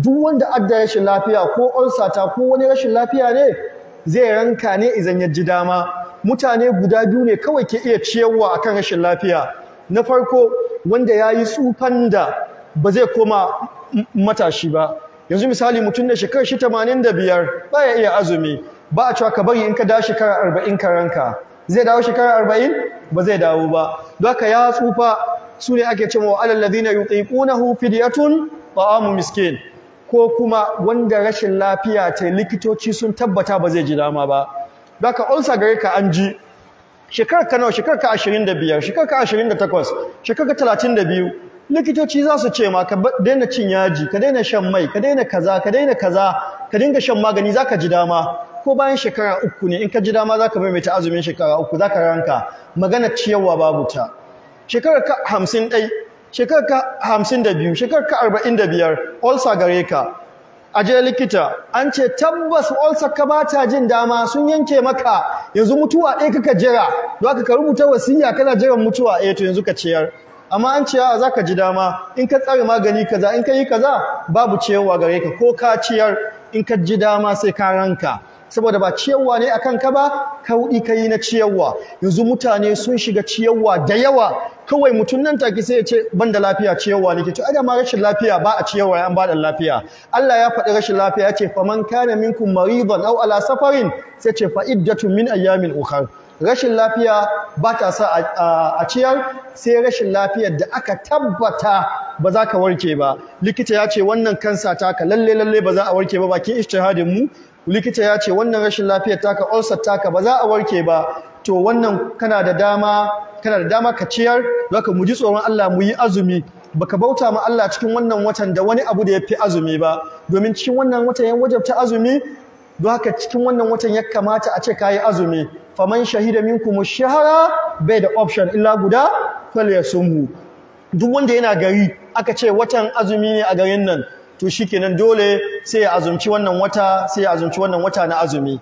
duk wanda adda rashin lafiya ko ulcer ta ko wani rashin lafiya ne zai ranka ne idan ya ji dama. Mutane guda biyu ne kawai ke iya ciyarwa akan rashin lafiya. Na farko wanda yayi tsufan da ba zai koma matashi ba. Yanzu misali mutum da shekarar shi 85 baya iya azumi, ba a cewa ka bari in ka dawo shekara 40 ka ranka. Zai dawo shekara 40 ba zai dawo ba. Don haka ya tsufa sune ake cewa alal ladina yutiqunahu fidyatun ta'amu miskin. Ko kuma wanda rashin lafiya ta likitoci sun tabbata ba zai ji dama ba. Don haka ulcer gare ka an ji shekarar ka nawa, shekarar ka 25, shekarar ka 28, shekarar ka 32, likitoci za su ce ma ka daina cin yaji, ka daina shan mai, ka daina kaza, ka daina kaza, ka dinga shan magani zaka ji dama. Ko bayan shekara 3 ne in ka ji dama zaka maimaita azumin shekara 3 zaka ranka. Magana ciyarwa babu ta. Shekarar ka 51, shekarar ka 52, shekarar ka 45, ulcer gare ka. Aje likita an ce tabbas ulcer ka bata jin dama, sun yanke maka, yanzu mutuwa ɗaya kaka jira, don ka rubuta wasiya kana jiran mutuwa ɗaya to yanzu ka ciyar. Amma an ce za ka ji dama in ka tsare magani kaza in ka yi kaza babu ciyarwa gare ka, ko ka ciyar in ka ji dama sai ka ranka, saboda ba ciyarwa ne akan ka ba, kaudi kai na ciyarwa. Yanzu mutane sun shiga ciyarwa da yawa, kawai mutum nan take sai ya ce ban da lafiya ciyarwa ne ke to ada ma rashin lafiya ba a ciyarwa an ba da lafiya. Allah ya faɗi rashin lafiya ya ce faman kana minkum maridan aw ala safarin, sai ce fa iddatun min ayyamin ukhra. Rashin lafiya ba ta sa a ciyar sai rashin lafiyar da aka tabbata ba za ka warke ba. Likita ya ce wannan kansa taka lalle ba za a warke ba, bakin ijtihadin mu. Likita ya ce wannan rashin lafiyar taka ulcer taka ba za a warke ba, to wannan kana da dama ka ciyar. Zaka mu ji tsoron Allah mu yi azumi. Baka bauta ma Allah cikin wannan watan da wani abu da yafi azumi ba, domin cikin wannan watan yan wajabta azumi, don haka cikin wannan watan ya kamata a ce kayi azumi. Faman shahida minkum ash-shahra bai da option illa guda falyasumhu. Duk wanda yana gari aka ce watan azumi ne a garin nan, to shikenan dole sai ya azumci wannan wata na azumi.